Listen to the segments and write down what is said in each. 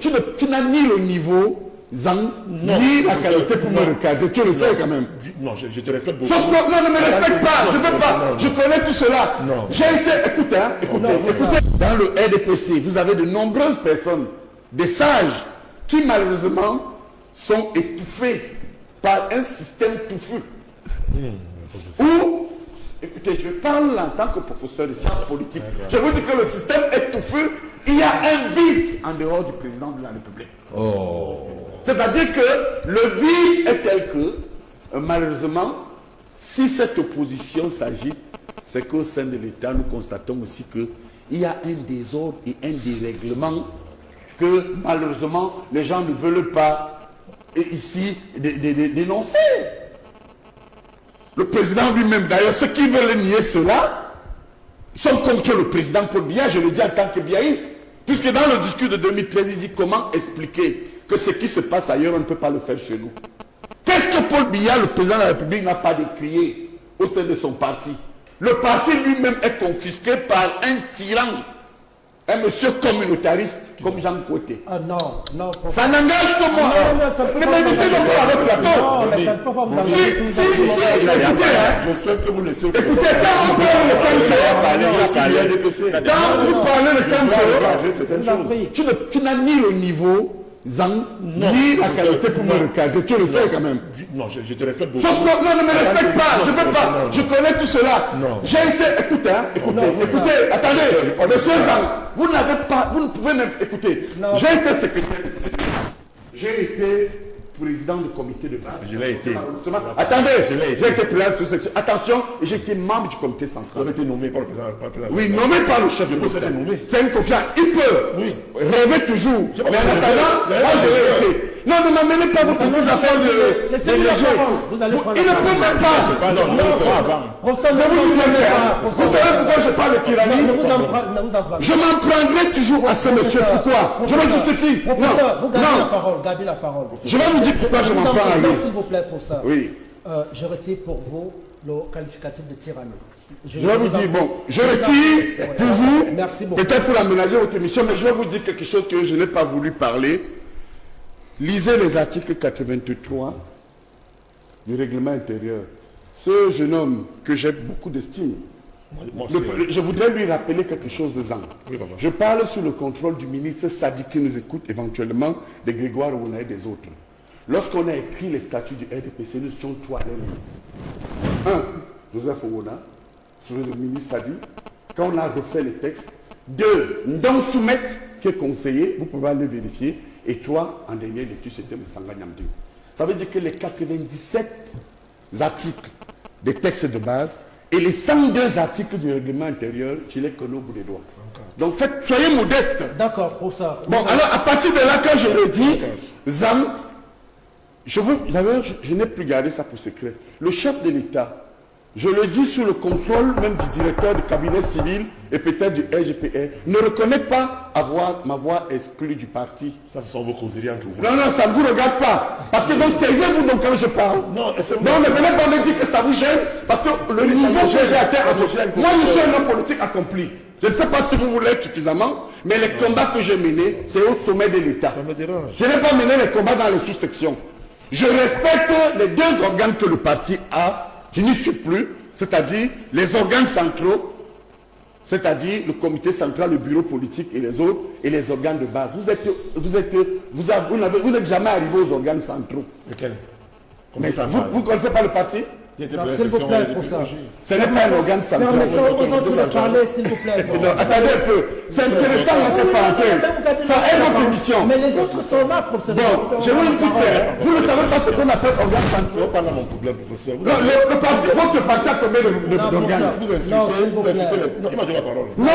tu n'as ni le niveau, ni la qualité pour me recaser. Tu le sais quand même. Non, je te respecte beaucoup. Sauf que, non, ne me respecte pas, je ne veux pas. Je connais tout cela. J'ai été, écoutez, écoutez. Dans le RDPC, vous avez de nombreuses personnes, des sages, qui malheureusement sont étouffés par un système touffu. Où, écoutez, je parle en tant que professeur de sciences politiques. Je vous dis que le système est touffu. Il y a un vide en dehors du président de la République. C'est-à-dire que le vide est tel que, malheureusement, si cette opposition s'agite, c'est qu'au sein de l'État, nous constatons aussi qu'il y a un désordre et un dérèglement que, malheureusement, les gens ne veulent pas ici dénoncer. Le président lui-même, d'ailleurs, ceux qui veulent nier cela, sont contre le président Paul Biya, je le dis en tant que biaïste, puisque dans le discours de 2013, il dit comment expliquer que ce qui se passe ailleurs, on ne peut pas le faire chez nous. Qu'est-ce que Paul Biya, le président de la République, n'a pas décrié au sein de son parti? Le parti lui-même est confisqué par un tyran, un monsieur communautariste comme Jean Côté. Ah non, non. Ça n'engage que moi. Ne m'invitez donc pas avec plateau. Non, mais ça ne peut pas vous écoutez, J'espère que vous laissez au écoutez, quand on parle de quand vous parlez de Campero, tu n'as ni le niveau, ni la qualité pour me recaser. Tu le sais quand même. Non, je te respecte beaucoup. Sauf que, non, ne me respecte pas, je ne peux pas. Je connais tout cela. J'ai été, écoutez, attendez, monsieur Zang, vous n'avez pas, vous ne pouvez même, écoutez, j'ai été secrétaire ici. J'ai été président du comité de base. Je l'ai été. Attendez, j'ai été président de ce section. Attention, j'ai été membre du comité central. Vous avez été nommé par le président. Oui, nommé par le chef de l'État. C'est une confiance. Il peut rêver toujours. Mais en attendant, moi je l'ai été. Non, ne m'amenez pas vos petites affaires de léger. Il ne peut même pas. Non, ne le fera avant. Je vous dis bien, vous savez pourquoi je parle de tyrannie? Je m'en prendrai toujours à ce monsieur. Pourquoi? Je me justifie. Non, vous gardez la parole. Je vais vous dire pourquoi je m'en prends à lui. S'il vous plaît, pour ça. Oui. Je retire pour vous le qualificatif de tyrannie. Je vais vous dire, bon, je retire toujours, merci beaucoup. Peut-être pour aménager votre émission, mais je vais vous dire quelque chose que je n'ai pas voulu parler. Lisez les articles 83 du règlement intérieur. Ce jeune homme que j'ai beaucoup d'estime, je voudrais lui rappeler quelque chose de Zang. Je parle sous le contrôle du ministre Sadi qui nous écoute éventuellement, de Grégoire Ouona et des autres. Lorsqu'on a écrit les statuts du RDPC, nous étions trois lignes. 1. Joseph Ouona, sur le ministre Sadi. Quand on a refait les textes. 2. Ndon Soumet, qui est conseiller, vous pouvez aller vérifier. Et 3, en dernière lecture, c'était Moussanga Nyamdi. Ça veut dire que les 97 articles des textes de base et les 102 articles du règlement intérieur, je les connais au bout des doigts. Donc soyez modestes. D'accord, pour ça. Bon, alors à partir de là, quand je le dis, Zam, d'ailleurs, je n'ai plus gardé ça pour secret. Le chef de l'État, je le dis sous le contrôle même du directeur du cabinet civil et peut-être du RGPR, ne reconnaît pas m'avoir exclu du parti. Ça, ce sont vos causeries entre vous. Non, non, ça ne vous regarde pas. Parce que donc, taisez-vous donc quand je parle. Non, mais venez pas me dire que ça vous gêne. Parce que le niveau que j'ai atteint, moi je suis un homme politique accompli. Je ne sais pas si vous voulez être suffisamment, mais les combats que j'ai menés, c'est au sommet de l'État. Ça me dérange. Je n'ai pas mené les combats dans les sous-sections. Je respecte les deux organes que le parti a. Je n'y suis plus, c'est-à-dire les organes centraux, c'est-à-dire le comité central, le bureau politique et les autres, et les organes de base. Vous n'êtes jamais arrivé aux organes centraux. Lesquels? Mais vous ne connaissez pas le parti? S'il vous plaît, pour ça. Ce n'est pas un organe central. Permettez aux autres de parler, s'il vous plaît. Attendez un peu. C'est intéressant dans cette parenthèse. Ça aide votre émission. Mais les autres sont là pour ce Bon, je vous dis que vous ne savez pas ce qu'on appelle organe central. C'est pas là mon problème, professeur. Non, votre parti a combien d'organes? Vous insultez, il m'a donné la parole. Non,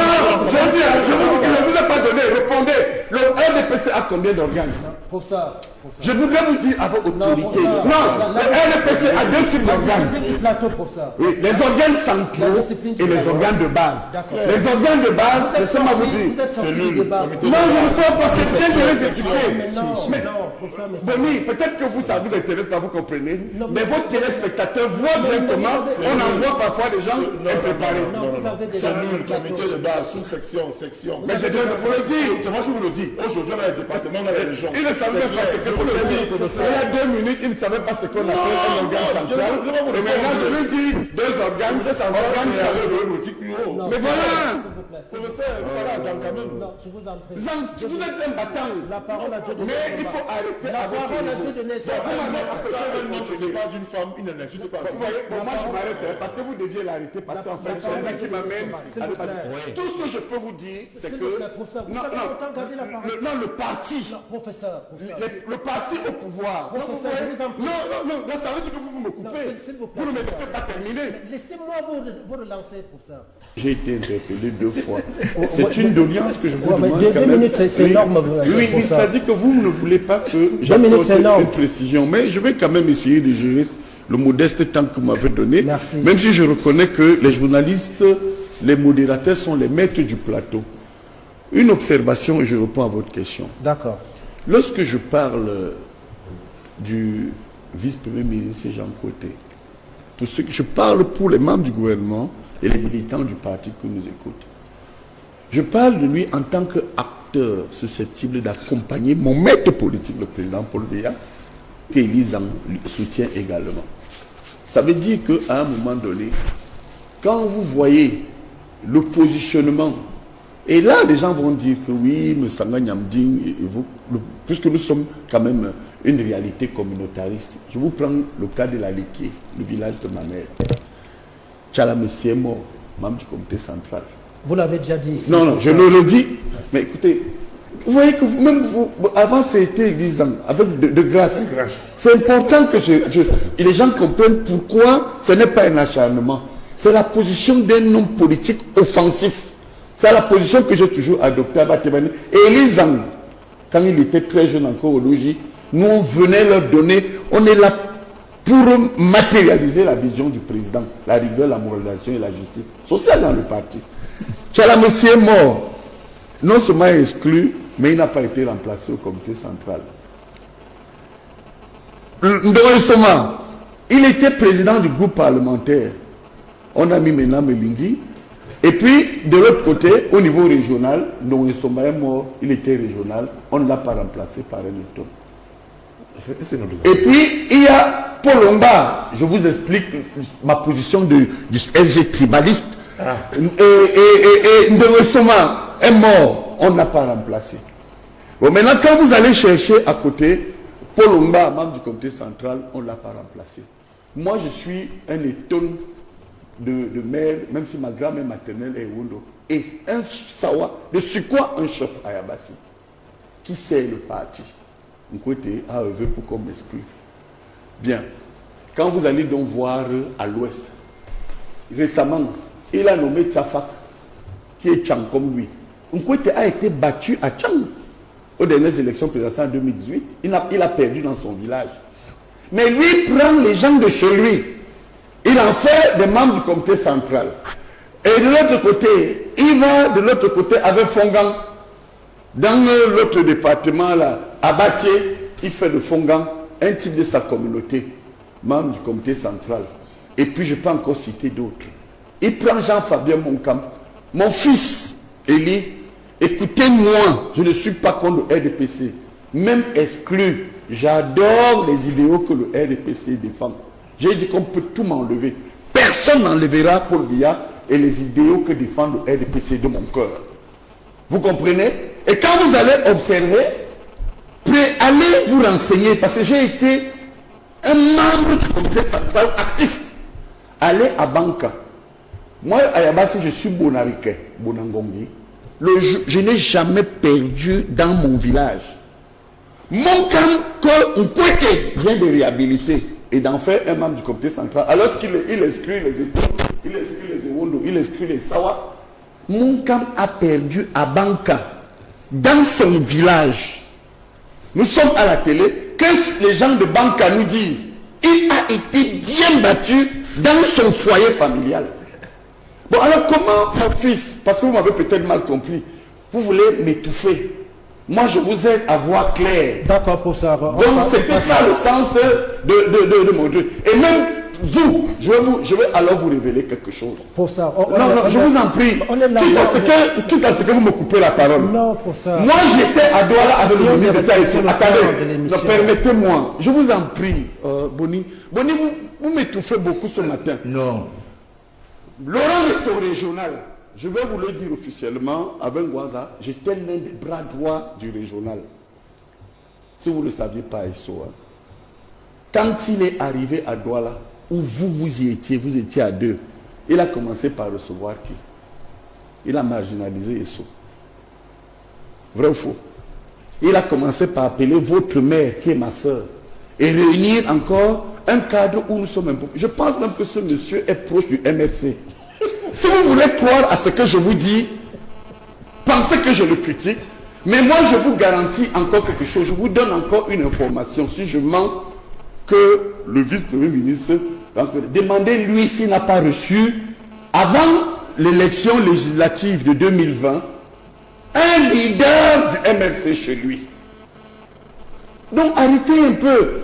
je vous dis que je ne vous ai pas donné. Répondez. Le RDPC a combien d'organes? Pour ça. Je voudrais vous dire avec autorité. Non, le RDPC a deux types d'organes. Oui, les organes centraux et les organes de base. Les organes de base, laissez-moi vous dire. C'est nul. Non, je ne sais pas, c'est bien de les expliquer. professeur, mais Boni, peut-être que vous, ça vous intéresse pas, vous comprenez. Non, mais vos téléspectateurs voient bien comment on envoie parfois des gens impréparés. Non, vous avez des C'est nul, comité de base, sous-section, section. Mais je viens de vous le dire. C'est moi qui vous le dis. Aujourd'hui, on a les départements, on a les régions. Il ne savait pas ce que vous le dites. Il y a 2 minutes, il ne savait pas ce qu'on appelle un organe central. Et maintenant, je lui dis 2 organes, organes centraux. Mais voilà. C'est le seul, voilà, Zan quand même. Non, je vous en prie. Zan, vous êtes un battant. La parole à Dieu de Mais il faut arrêter La avec parole à Dieu de vous naissance. m'avez empêché de Je ne continuer. pas d'une femme, il ne l'insulte pas. Vous voyez, bon, moi je m'arrête parce que vous deviez l'arrêter parce qu'en fait, c'est lui qui m'amène à ne pas dire. Tout ce que je peux vous dire, c'est S'il que. vous plaît, professeur, vous savez autant garder la parole. Non, le parti. Non, professeur. Le parti au pouvoir. Non, vous Professeur, voyez, je vous en prie. non, ça veut dire que vous me coupez. s'il vous plaît. Vous ne me laissez pas terminer. Laissez-moi vous relancer, professeur. J'ai été interpellé 2 fois. C'est une doléance que je vous demande. Deux quand même. minutes, c'est Oui. énorme. Oui, c'est-à-dire que vous ne voulez pas que minutes, c'est j'apporte énorme. une précision. Mais je vais quand même essayer de gérer le modeste temps que vous m'avez donné. Merci. Même si je reconnais que les journalistes, les modérateurs sont les maîtres du plateau. Une observation et je réponds à votre question. D'accord. Lorsque je parle du vice-premier ministre Jean Côté, pour ceux que je parle pour les membres du gouvernement et les militants du parti qui nous écoutent, je parle de lui en tant qu'acteur susceptible d'accompagner mon maître politique, le président Paul Biya, qu'Élise soutient également. Ça veut dire qu'à un moment donné, quand vous voyez le positionnement, et là les gens vont dire que oui, M. Sanga Nyamding, puisque nous sommes quand même une réalité communautariste. Je vous prends le cas de la Liquier, le village de ma mère. Tchalamessi est mort, membre du comité central. Vous l'avez déjà dit ici. Non, je le redis. Mais écoutez, vous voyez que même vous, avant c'était 10 ans, avec de grâce. C'est important que les gens comprennent pourquoi ce n'est pas un acharnement. C'est la position d'un homme politique offensif. C'est la position que j'ai toujours adoptée à Batebani. Et Elisang, quand il était très jeune encore au logis, nous on venait leur donner, on est là pour matérialiser la vision du président, la rigueur, la moralisation et la justice sociale dans le parti. Tchalamessi est mort, non seulement exclu, mais il n'a pas été remplacé au comité central. Ndoye Soma, il était président du groupe parlementaire. On a mis maintenant Melingui. Et puis, de l'autre côté, au niveau régional, Ndoye Soma est mort, il était régional, on ne l'a pas remplacé par un éton. Et puis, il y a Paul Lomba, je vous explique ma position du SG tribaliste. Et Ndoye Soma est mort, on ne l'a pas remplacé. Bon, maintenant, quand vous allez chercher à côté, Paul Lomba, membre du comité central, on ne l'a pas remplacé. Moi, je suis un étonne de mère, même si ma grand-mère maternelle est Wondo. Et un Sawa, de Sukwa, un chef à Yabassi, qui sait le parti. Un côté a œuvré pour qu'on m'exclue. Bien. Quand vous allez donc voir à l'ouest, récemment, il a nommé Tsafak, qui est Tchang comme lui. Nkwete a été battu à Tchang aux dernières élections présidentielles en 2018. Il a perdu dans son village. Mais lui prend les gens de chez lui. Il en fait des membres du comité central. Et de l'autre côté, il va de l'autre côté avec Fongan. Dans l'autre département, là, à Batié, il fait de Fongan un type de sa communauté, membre du comité central. Et puis je peux encore citer d'autres. Il prend Jean-Fabien Moncam, mon fils, Élie. Écoutez-moi, je ne suis pas contre le RDPC, même exclu. J'adore les idéaux que le RDPC défend. J'ai dit qu'on peut tout m'enlever. Personne n'enlèvera Paul Biya et les idéaux que défend le RDPC de mon cœur. Vous comprenez? Et quand vous allez observer, allez vous renseigner, parce que j'ai été un membre du comité central actif. Allez à Banca. Moi, à Yabassi, je suis Bonarike, Bonangongi. Je n'ai jamais perdu dans mon village. Mon camp, que Nkwete vient de réhabiliter et d'en faire un membre du comité central. Alors qu'il exclut les écoles, il exclut les Ewondo, il exclut les Sawa. Mon camp a perdu à Banca, dans son village. Nous sommes à la télé, que les gens de Banca nous disent, il a été bien battu dans son foyer familial. Bon, alors comment mon fils, parce que vous m'avez peut-être mal compris, vous voulez m'étouffer. Moi, je vous aide à voir clair. D'accord, professeur. Donc, c'était ça le sens de mon truc. Et même vous, je vais alors vous révéler quelque chose. Professeur, Non, je vous en prie. Quitte à ce que vous me coupez la parole. Non, professeur. Moi, j'étais à Douala avec le ministre d'État. Attendez, permettez-moi. Je vous en prie, Boni. Boni, vous m'étouffez beaucoup ce matin. Non. Laurent Esso régional, je vais vous le dire officiellement, avec Gwaza, j'étais l'un des bras droits du régional. Si vous ne le saviez pas, Esso. Hein. Quand il est arrivé à Douala, où vous y étiez, vous étiez à deux, il a commencé par recevoir qui? Il a marginalisé Esso. Vrai ou faux? Il a commencé par appeler votre mère, qui est ma soeur, et réunir encore un cadre où nous sommes un peu. Je pense même que ce monsieur est proche du MRC. Si vous voulez croire à ce que je vous dis, pensez que je le critique, mais moi je vous garantis encore quelque chose, je vous donne encore une information. Si je mens, que le vice-premier ministre, demandez-lui s'il n'a pas reçu, avant l'élection législative de 2020, un leader du MRC chez lui. Donc arrêtez un peu.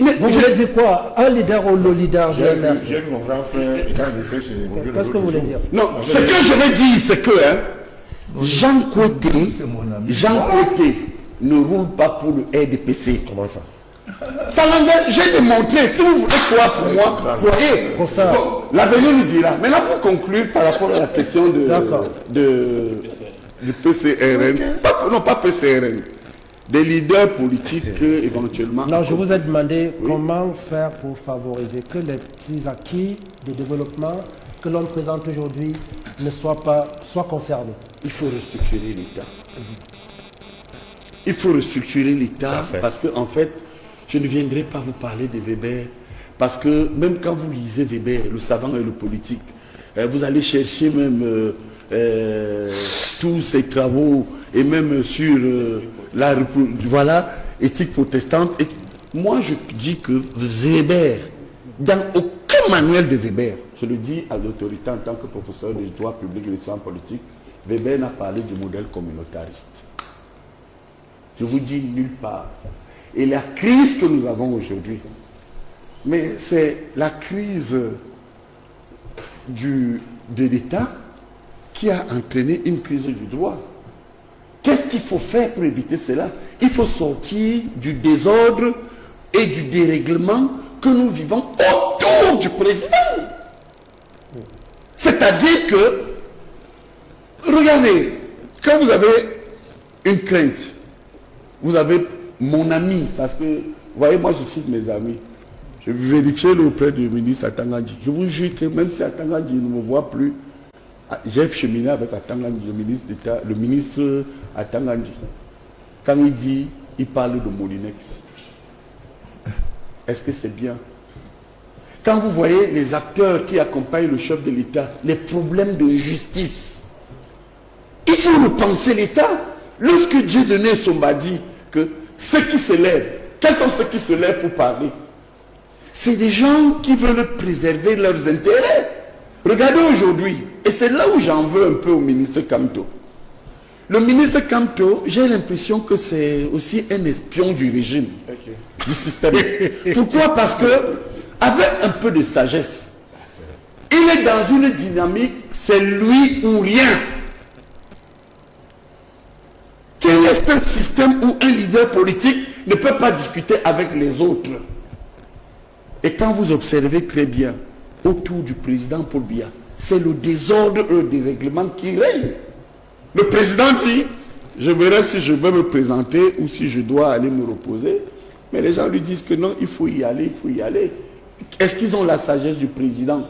Vous voulez dire quoi? Un leader ou le leader du MRC? J'ai vu mon grand frère et quand il était chez Qu'est-ce que vous voulez dire? Non, ce que je veux dire, c'est que Jean Koueté ne roule pas pour le RDPC. Comment ça? Ça l'engage, j'ai démontré, si vous voulez croire pour moi, croyez. Bon, l'avenir nous dira. Maintenant, pour conclure par rapport à la question du PCRN, non pas PCRN, des leaders politiques éventuellement. Non, je vous ai demandé comment faire pour favoriser que les petits acquis de développement que l'on présente aujourd'hui ne soient conservés. Il faut restructurer l'État. Il faut restructurer l'État parce que, en fait, je ne viendrai pas vous parler de Weber, parce que même quand vous lisez Weber, le savant et le politique, vous allez chercher même tous ses travaux, et même sur la éthique protestante. Et moi, je dis que Weber, dans aucun manuel de Weber, je le dis à l'autorité en tant que professeur de droit public et de sciences politiques, Weber n'a parlé du modèle communautariste. Je vous dis nulle part. Et la crise que nous avons aujourd'hui, mais c'est la crise de l'État qui a entraîné une crise du droit. Qu'est-ce qu'il faut faire pour éviter cela? Il faut sortir du désordre et du dérèglement que nous vivons autour du président. C'est-à-dire que, regardez, quand vous avez une crainte, vous avez mon ami, parce que, vous voyez, moi je cite mes amis. Je vais vérifier auprès du ministre Atangandji. Je vous jure que même si Atangandji ne me voit plus, j'ai cheminé avec Atangandji, le ministre d'État, le ministre Atangandji. Quand il dit, il parle de Molinex. Est-ce que c'est bien? Quand vous voyez les acteurs qui accompagnent le chef de l'État, les problèmes de justice, il faut repenser l'État. Lorsque Dieu donnait Somba dit que ceux qui se lèvent, quels sont ceux qui se lèvent pour parler? C'est des gens qui veulent préserver leurs intérêts. Regardez aujourd'hui, et c'est là où j'en veux un peu au ministre Kamto. Le ministre Kamto, j'ai l'impression que c'est aussi un espion du régime, du système. Pourquoi? Parce que, avec un peu de sagesse, il est dans une dynamique, c'est lui ou rien. Quel est ce système où un leader politique ne peut pas discuter avec les autres? Et quand vous observez très bien, autour du président Paul Biya, c'est le désordre et le dérèglement qui règne. Le président dit, je verrai si je vais me présenter ou si je dois aller me reposer. Mais les gens lui disent que non, il faut y aller, il faut y aller. Est-ce qu'ils ont la sagesse du président?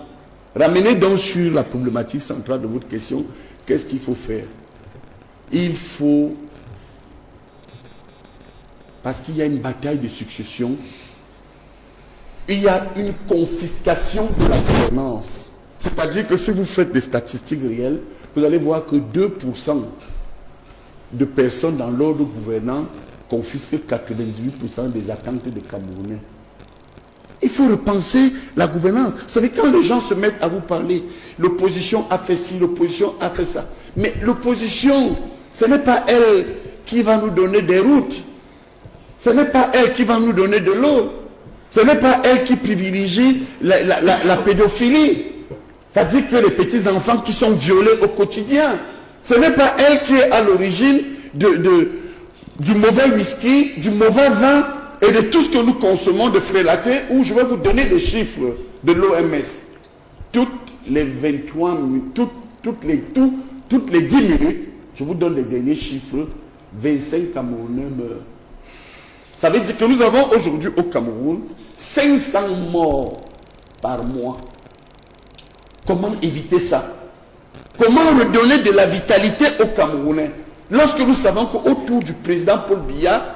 Ramenez donc sur la problématique centrale de votre question, qu'est-ce qu'il faut faire? Il faut, parce qu'il y a une bataille de succession, il y a une confiscation de la gouvernance. C'est-à-dire que si vous faites des statistiques réelles, vous allez voir que 2% de personnes dans l'ordre gouvernant confisquent 98% des attentes des Camerounais. Il faut repenser la gouvernance. Vous savez, quand les gens se mettent à vous parler, l'opposition a fait ci, l'opposition a fait ça. Mais l'opposition, ce n'est pas elle qui va nous donner des routes. Ce n'est pas elle qui va nous donner de l'eau. Ce n'est pas elle qui privilégie la pédophilie. C'est-à-dire que les petits-enfants qui sont violés au quotidien. Ce n'est pas elle qui est à l'origine du mauvais whisky, du mauvais vin et de tout ce que nous consommons de frélaté, où je vais vous donner des chiffres de l'OMS. Toutes les 23 minutes, toutes les 10 minutes, je vous donne les derniers chiffres, 25 Camerounais meurent. Ça veut dire que nous avons aujourd'hui au Cameroun 500 morts par mois. Comment éviter ça? Comment redonner de la vitalité aux Camerounais? Lorsque nous savons qu'autour du président Paul Biya,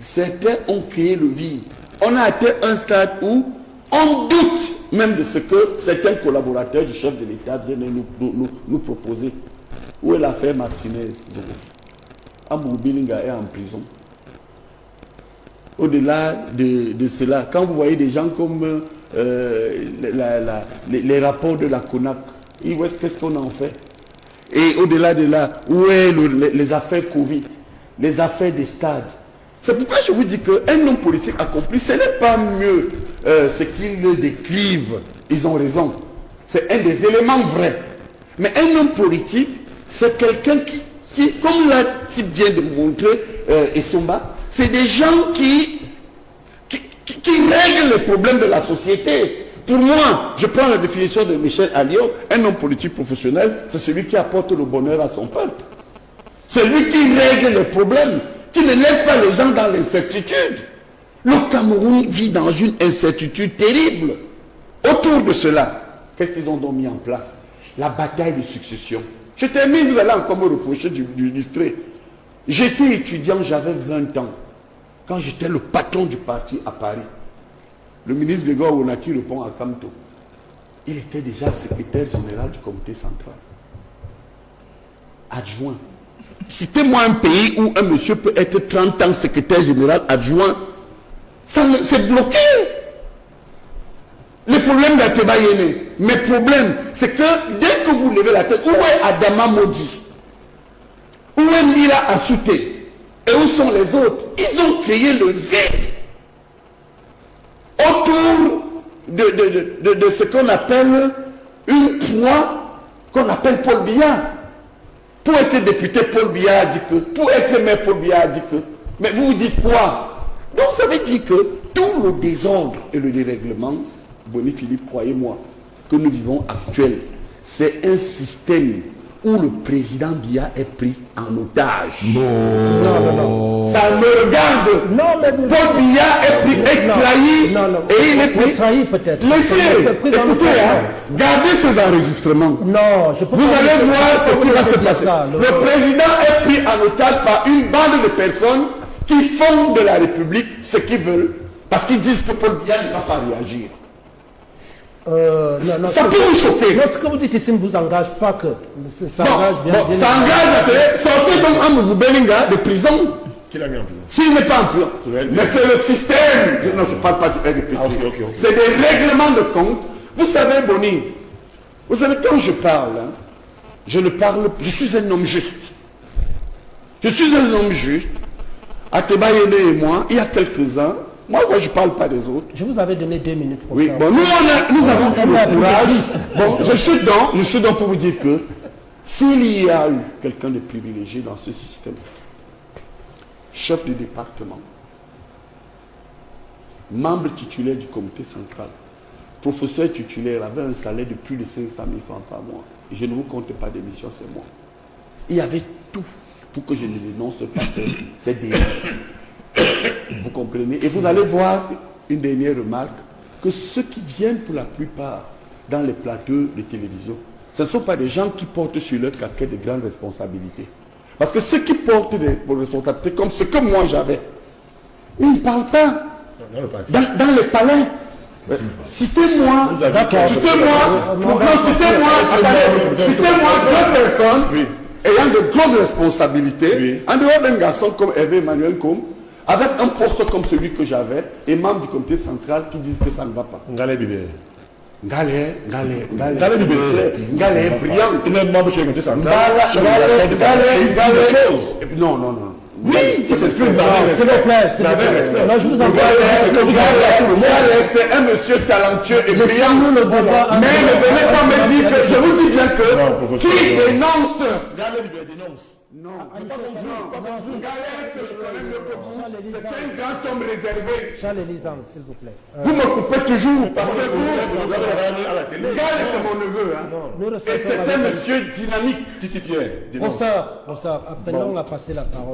certains ont créé le vide. On a atteint un stade où on doute même de ce que certains collaborateurs du chef de l'État viennent nous proposer. Où est l'affaire Martinez? Amour Bilinga est en prison. Au-delà de cela, quand vous voyez des gens comme les rapports de la CONAC, qu'est-ce qu'on en fait? Et au-delà de là, où est les affaires Covid, les affaires des stades? C'est pourquoi je vous dis qu'un homme politique accompli, ce n'est pas mieux ce qu'ils le décrivent. Ils ont raison. C'est un des éléments vrais. Mais un homme politique, c'est quelqu'un qui comme l'a si bien démontré Essomba, c'est des gens qui règlent les problèmes de la société. Pour moi, je prends la définition de Michel Alliot, un homme politique professionnel, c'est celui qui apporte le bonheur à son peuple. Celui qui règle les problèmes, qui ne laisse pas les gens dans l'incertitude. Le Cameroun vit dans une incertitude terrible. Autour de cela, qu'est-ce qu'ils ont donc mis en place? La bataille de succession. Je termine, vous allez encore me reprocher d'illustrer. J'étais étudiant, j'avais 20 ans. Quand j'étais le patron du parti à Paris, le ministre Grégoire Onaki répond à Kamto. Il était déjà secrétaire général du comité central. Adjoint. Citez-moi un pays où un monsieur peut être 30 ans secrétaire général adjoint. C'est bloqué. Le problème d'Ateba Yéné. Mes problèmes, c'est que dès que vous levez la tête, où est Adama Modi? Où est Mira Assouté? Et où sont les autres? Ils ont créé le vide autour de ce qu'on appelle une proie qu'on appelle Paul Biya. Pour être député, Paul Biya a dit que. Pour être maire, Paul Biya a dit que. Mais vous dites quoi? Donc ça veut dire que tout le désordre et le dérèglement, Boni Philippe, croyez-moi, que nous vivons actuel, c'est un système où le président Biya est pris en otage. Non. Ça me regarde. Non, mais Paul Biya est pris, est trahi, et il est pris. Trahi peut-être. Laissez, écoutez, gardez ces enregistrements. Non, je peux Vous pas allez dire voir ça, ce qui va se dire passer. ça. Le président est pris en otage par une bande de personnes qui font de la République ce qu'ils veulent, parce qu'ils disent que Paul Biya ne va pas réagir. Ça peut vous choquer. Non, ce que vous dites ici ne vous engage pas que. Ça engage bien. Ça engage. Sortez donc Amoubou Belinga de prison. Qui l'a mis en prison? S'il n'est pas en prison. Mais c'est le système. Non, je ne parle pas du RDPC. Ok. C'est des règlements de compte. Vous savez, Boni, vous savez, quand je parle, je suis un homme juste. Je suis un homme juste. Ateba Yéné et moi, il y a quelques-uns, moi je ne parle pas des autres. Je vous avais donné 2 minutes pour Oui, ça. bon, nous avons eu le courage. Bon, je suis donc pour vous dire que s'il y a eu quelqu'un de privilégié dans ce système, chef de département, membre titulaire du comité central, professeur titulaire, avait un salaire de plus de 500 000 francs par mois. Et je ne vous compte pas d'émission, c'est moi. Il y avait tout pour que je ne dénonce pas ces délits. Vous comprenez? Et vous allez voir une dernière remarque, que ceux qui viennent pour la plupart dans les plateaux de télévision, ce ne sont pas des gens qui portent sur leur casquette de grandes responsabilités. Parce que ceux qui portent des responsabilités comme ce que moi j'avais, ils ne parlent pas dans les palais. Citez-moi deux personnes ayant de grosses responsabilités, en dehors d'un garçon comme Hervé Emmanuel Combe, avec un poste comme celui que j'avais, et membre du comité central qui disent que ça ne va pas. Ngalé Bibé. Ngalé est brillant. Il est membre du comité central. Non. Oui, il s'exprime Non, s'il vous plaît, s'il vous plaît. Non, je vous en prie. C'est un monsieur talentueux et brillant. Laissez-nous le débat. Mais ne venez pas me dire que, je vous dis bien que, qui dénonce. Galère lui dénonce. Non, Galère que je connais mieux que vous, c'est un grand homme réservé. Charles Elisande, s'il vous plaît. Vous me coupez toujours parce que Vous avez à la télé. Galère c'est mon neveu. Hein. Nous Et c'est un monsieur dynamique. Titi Pierre, dénonce. Bonsoir, apprenons à passer la parole.